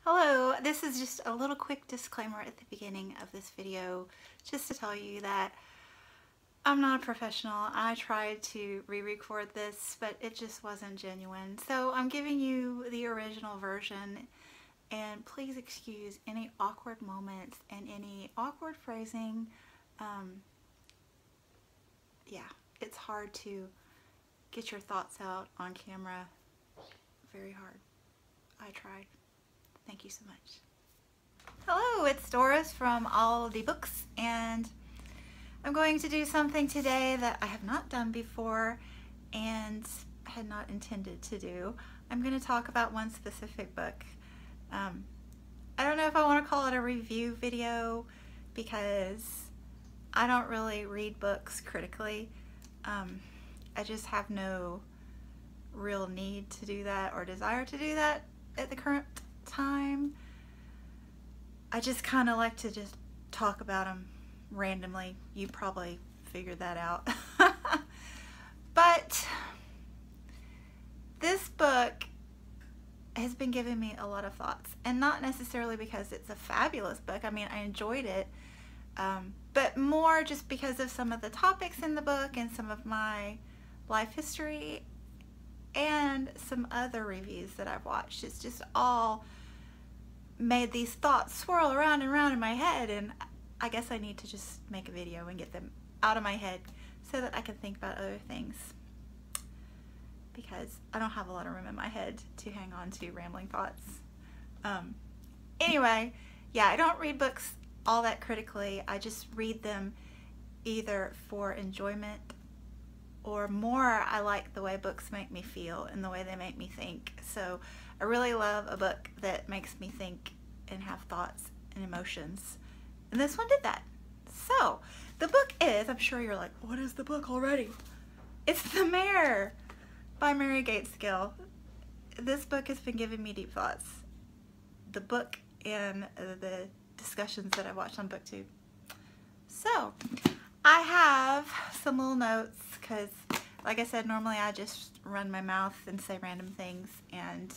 Hello, this is just a little quick disclaimer at the beginning of this video just to tell you that I'm not a professional. I tried to re-record this, but it just wasn't genuine. So I'm giving you the original version, and please excuse any awkward moments and any awkward phrasing. Yeah, it's hard to get your thoughts out on camera. Very hard. I tried. Thank you so much. Hello, it's Doris from All the Books, and I'm going to do something today that I have not done before and had not intended to do. I'm going to talk about one specific book. I don't know if I want to call it a review video because I don't really read books critically. I just have no real need to do that or desire to do that at the current time. I just kind of like to just talk about them randomly. You probably figured that out. But this book has been giving me a lot of thoughts, and not necessarily because it's a fabulous book. I mean, I enjoyed it, but more just because of some of the topics in the book and some of my life history and some other reviews that I've watched. It's just all made these thoughts swirl around and around in my head, and I guess I need to just make a video and get them out of my head so that I can think about other things, because I don't have a lot of room in my head to hang on to rambling thoughts. Anyway, yeah, I don't read books all that critically. I just read them either for enjoyment or more I like the way books make me feel and the way they make me think. So I really love a book that makes me think and have thoughts and emotions. And this one did that. So the book is, I'm sure you're like, what is the book already? It's The Mare by Mare Gateskill. This book has been giving me deep thoughts. The book and the discussions that I've watched on BookTube. So I have some little notes because, like I said, normally I just run my mouth and say random things, and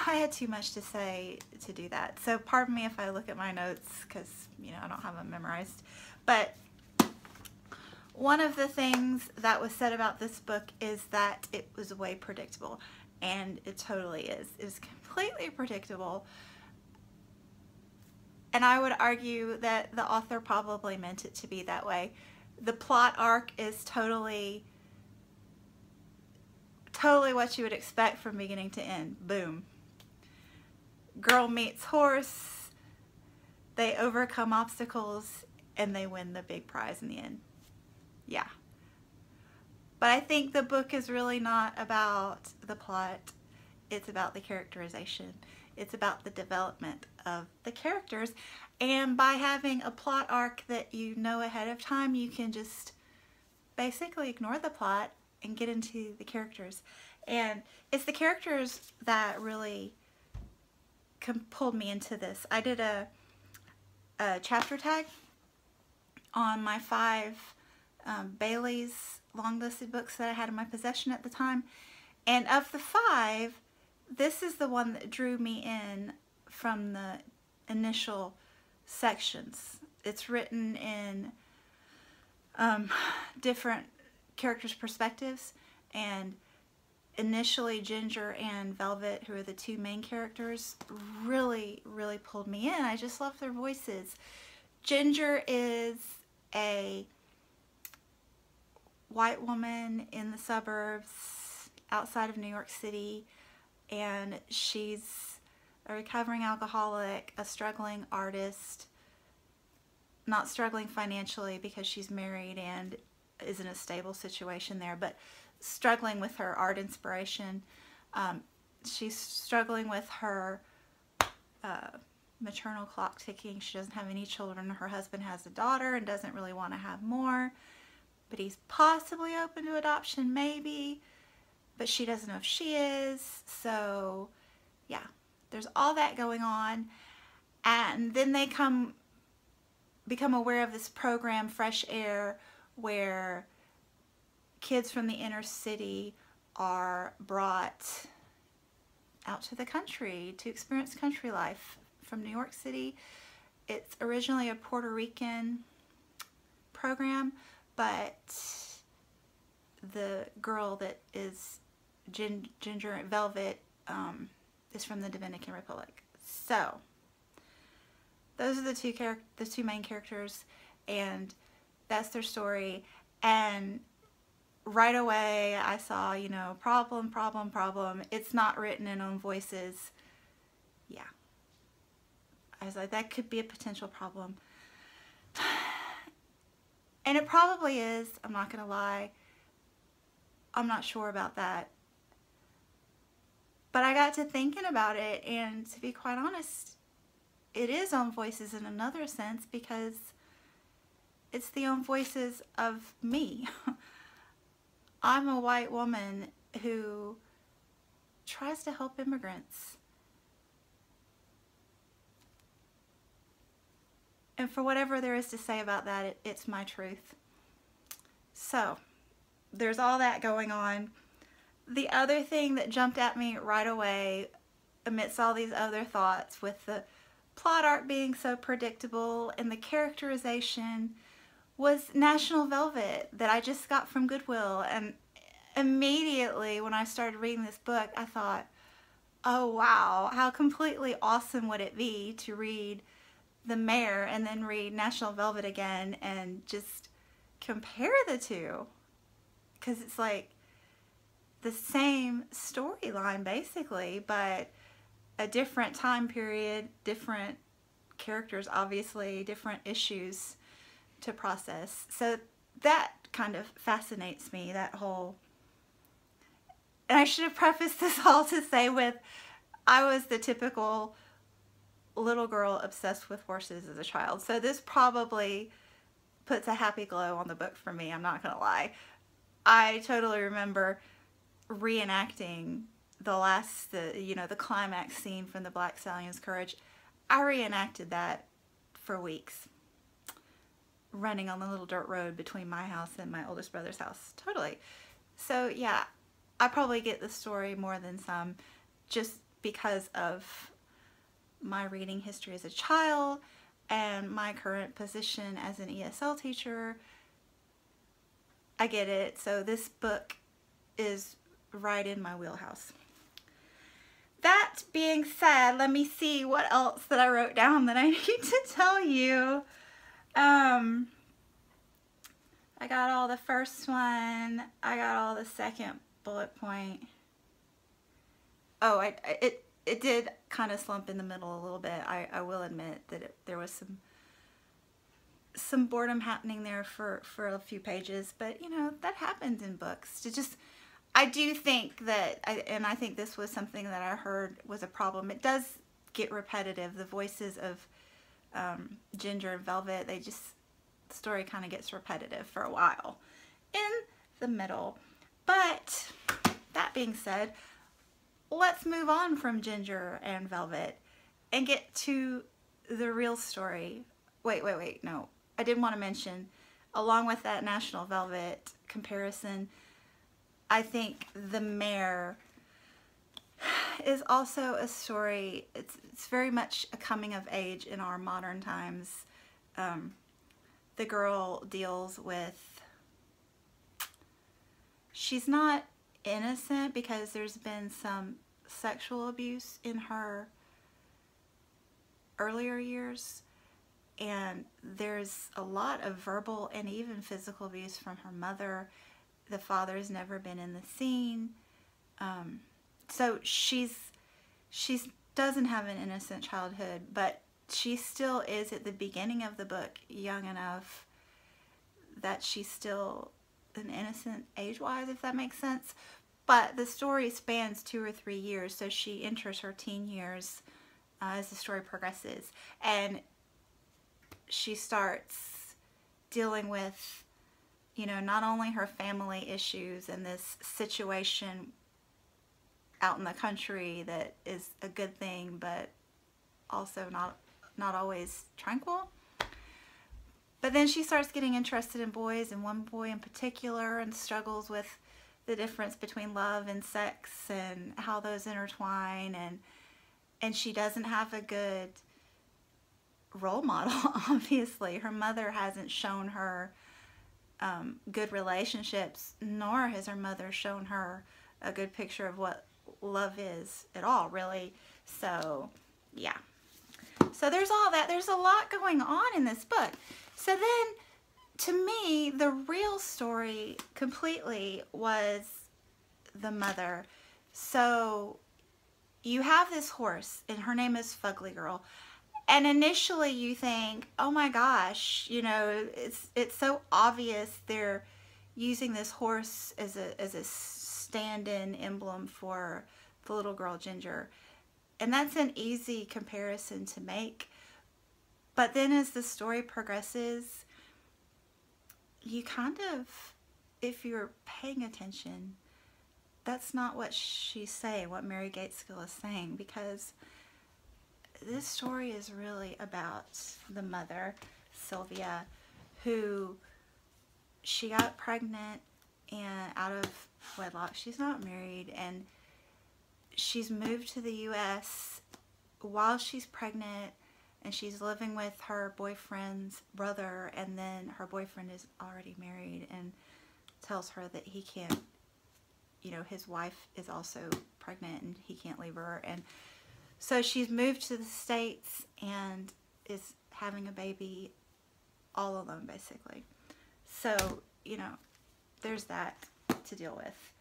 I had too much to say to do that. So pardon me if I look at my notes because, you know, I don't have them memorized. But one of the things that was said about this book is that it was way predictable, and it totally is. It is completely predictable. And I would argue that the author probably meant it to be that way. The plot arc is totally what you would expect from beginning to end. Boom. Girl meets horse, they overcome obstacles, and they win the big prize in the end. Yeah. But I think the book is really not about the plot. It's about the characterization. It's about the development of the characters, and by having a plot arc that you know ahead of time, you can just basically ignore the plot and get into the characters. And it's the characters that really pulled me into this. I did a chapter tag on my 5 Bailey's long listed books that I had in my possession at the time, and of the 5, this is the one that drew me in from the initial sections. It's written in different characters' perspectives, and initially Ginger and Velvet, who are the 2 main characters, really pulled me in. I just love their voices. Ginger is a white woman in the suburbs outside of New York City, and she's a recovering alcoholic, a struggling artist, not struggling financially because she's married and is in a stable situation there, but struggling with her art inspiration. She's struggling with her maternal clock ticking. She doesn't have any children. Her husband has a daughter and doesn't really want to have more, but he's possibly open to adoption, maybe, but she doesn't know if she is. So yeah, there's all that going on. And then they become aware of this program, Fresh Air, where kids from the inner city are brought out to the country to experience country life from New York City. It's originally a Puerto Rican program, but the girl that is Ginger Velvet is from the Dominican Republic. So those are the two main characters, and that's their story. And right away I saw, you know, problem. It's not written in own voices. Yeah. I was like, that could be a potential problem. And it probably is. I'm not going to lie. I'm not sure about that. But I got to thinking about it, and to be quite honest, it is own voices in another sense, because it's the own voices of me. I'm a white woman who tries to help immigrants. And for whatever there is to say about that, it's my truth. So, there's all that going on. The other thing that jumped at me right away, amidst all these other thoughts, with the plot arc being so predictable and the characterization, was National Velvet that I just got from Goodwill. And immediately when I started reading this book, I thought, oh wow, how completely awesome would it be to read the Mare and then read National Velvet again and just compare the two, because it's like the same storyline basically, but a different time period, different characters, obviously different issues to process. So that kind of fascinates me, that whole. And I should have prefaced this all to say with, I was the typical little girl obsessed with horses as a child. So this probably puts a happy glow on the book for me, I'm not gonna lie. I totally remember reenacting the climax scene from the Black Stallion's Courage. I reenacted that for weeks, running on the little dirt road between my house and my oldest brother's house. Totally. So yeah, I probably get the story more than some, just because of my reading history as a child and my current position as an ESL teacher. I get it. So this book is right in my wheelhouse. That being said, let me see what else that I wrote down that I need to tell you. I got all the first one. I got all the second bullet point. Oh, it did kind of slump in the middle a little bit. I will admit that there was some boredom happening there for a few pages, but you know, that happens in books. I do think that, and I think this was something that I heard was a problem, it does get repetitive. The voices of Ginger and Velvet, the story kind of gets repetitive for a while in the middle. But that being said, let's move on from Ginger and Velvet and get to the real story. Wait, no. I did want to mention, along with that National Velvet comparison, I think the Mare is also a story. It's very much a coming of age in our modern times. The girl deals with, she's not innocent because there's been some sexual abuse in her earlier years, and there's a lot of verbal and even physical abuse from her mother. The father's never been in the scene. So she doesn't have an innocent childhood, but she still is, at the beginning of the book, young enough that she's still an innocent age-wise, if that makes sense. But the story spans 2 or 3 years, so she enters her teen years as the story progresses, and she starts dealing with, you know, not only her family issues and this situation out in the country that is a good thing, but also not always tranquil. But then she starts getting interested in boys, and one boy in particular, and struggles with the difference between love and sex and how those intertwine, and she doesn't have a good role model. Obviously, her mother hasn't shown her good relationships, nor has her mother shown her a good picture of what love is at all, really. So yeah, so there's all that. There's a lot going on in this book. So then, to me, the real story completely was the mother. So you have this horse, and her name is Fugly Girl. And initially you think, oh my gosh, you know, it's so obvious they're using this horse as a stand-in emblem for the little girl Ginger. And that's an easy comparison to make. But then as the story progresses, you kind of, if you're paying attention, that's not what she's saying, what Mary Gateskill is saying, because this story is really about the mother, Sylvia, who she got pregnant and out of wedlock. She's not married, and she's moved to the U.S. while she's pregnant, and she's living with her boyfriend's brother, and then her boyfriend is already married and tells her that he can't, you know, his wife is also pregnant and he can't leave her. And so she's moved to the States and is having a baby all alone, basically. So, you know, there's that to deal with.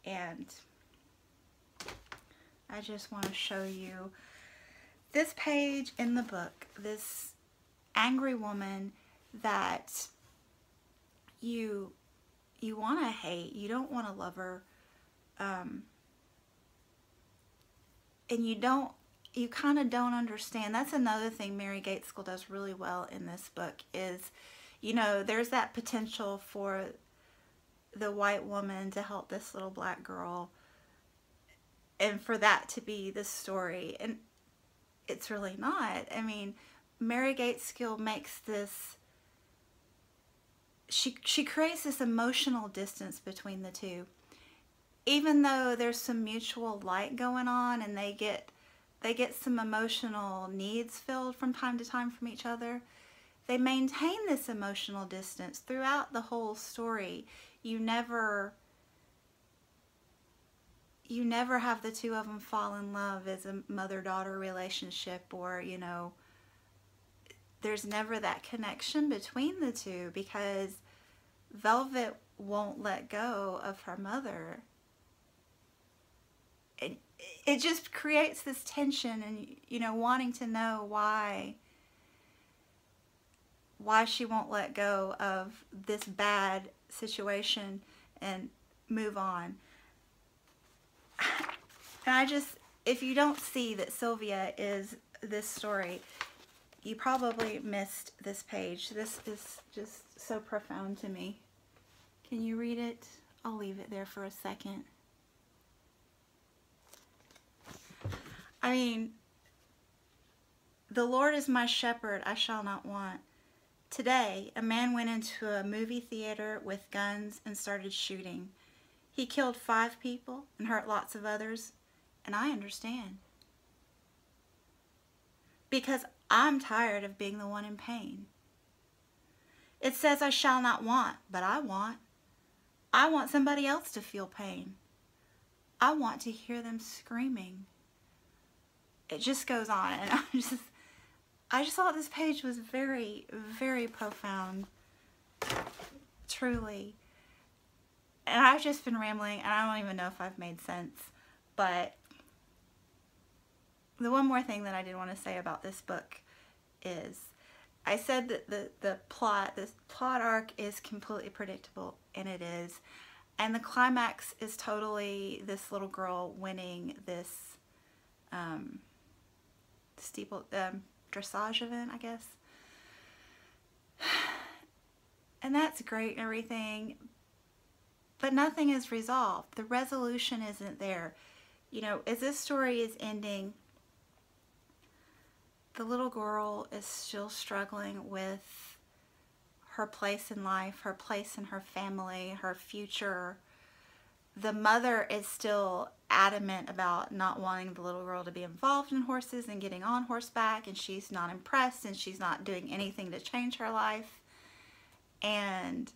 And I just want to show you this page in the book, this angry woman that you want to hate, you don't want to love her, and you kind of don't understand. That's another thing Mary Gateskill does really well in this book is, you know, there's that potential for the white woman to help this little black girl, and for that to be the story, and it's really not. I mean, Mary Gateskill makes this, she creates this emotional distance between the two. Even though there's some mutual light going on and they get some emotional needs filled from time to time from each other, they maintain this emotional distance throughout the whole story. You never have the two of them fall in love as a mother-daughter relationship, or, you know, there's never that connection between the two because Velvet won't let go of her mother. It just creates this tension and, you know, wanting to know why she won't let go of this bad situation and move on. And if you don't see that Sylvia is this story, you probably missed this page. This is just so profound to me. Can you read it? I'll leave it there for a second. I mean, the Lord is my shepherd, I shall not want. Today, a man went into a movie theater with guns and started shooting. He killed 5 people and hurt lots of others, and I understand. Because I'm tired of being the one in pain. It says I shall not want, but I want. I want somebody else to feel pain. I want to hear them screaming. It just goes on, and I just thought this page was very, very profound, truly. And I've just been rambling, and I don't even know if I've made sense, but the one more thing that I did want to say about this book is, I said that this plot arc is completely predictable, and it is. And the climax is totally this little girl winning this dressage event, I guess. And that's great and everything, but nothing is resolved. The resolution isn't there. You know, as this story is ending, the little girl is still struggling with her place in life, her place in her family, her future, the mother is still adamant about not wanting the little girl to be involved in horses and getting on horseback, and she's not impressed, and she's not doing anything to change her life. And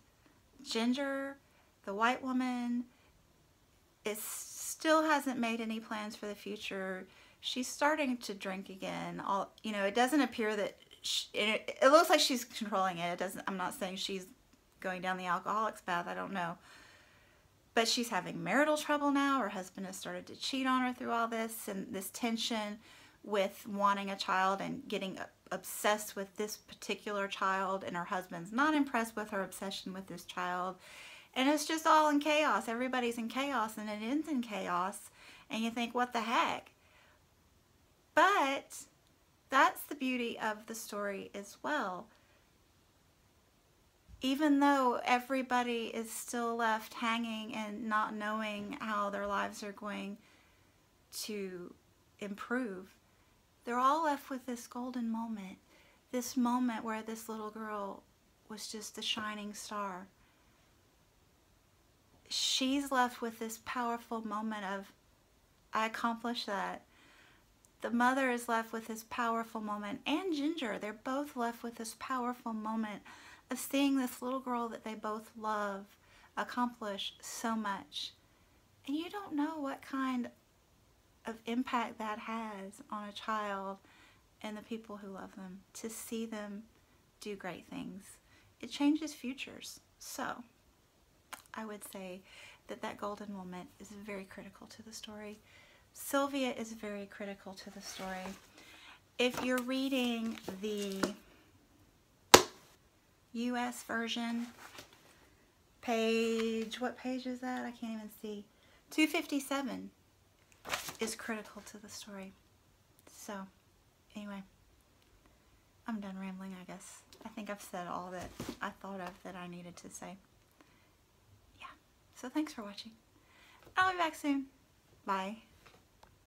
Ginger, the white woman, still hasn't made any plans for the future. She's starting to drink again. It doesn't appear that it looks like she's controlling it. It doesn't. I'm not saying she's going down the alcoholic's path. I don't know. But she's having marital trouble now. Her husband has started to cheat on her through all this, and this tension with wanting a child and getting obsessed with this particular child, and her husband's not impressed with her obsession with this child. And it's just all in chaos. Everybody's in chaos, and it ends in chaos. And you think, what the heck? But that's the beauty of the story as well. Even though everybody is still left hanging and not knowing how their lives are going to improve, they're all left with this golden moment. This moment where this little girl was just the shining star. She's left with this powerful moment of, I accomplished that. The mother is left with this powerful moment, and Ginger, they're both left with this powerful moment of seeing this little girl that they both love accomplish so much. And you don't know what kind of impact that has on a child and the people who love them, to see them do great things. It changes futures. So I would say that that golden moment is very critical to the story. Sylvia is very critical to the story. If you're reading the US version, what page is that? I can't even see. 257 is critical to the story. So, anyway, I'm done rambling, I guess. I think I've said all that I thought of that I needed to say. Yeah. So thanks for watching. I'll be back soon. Bye.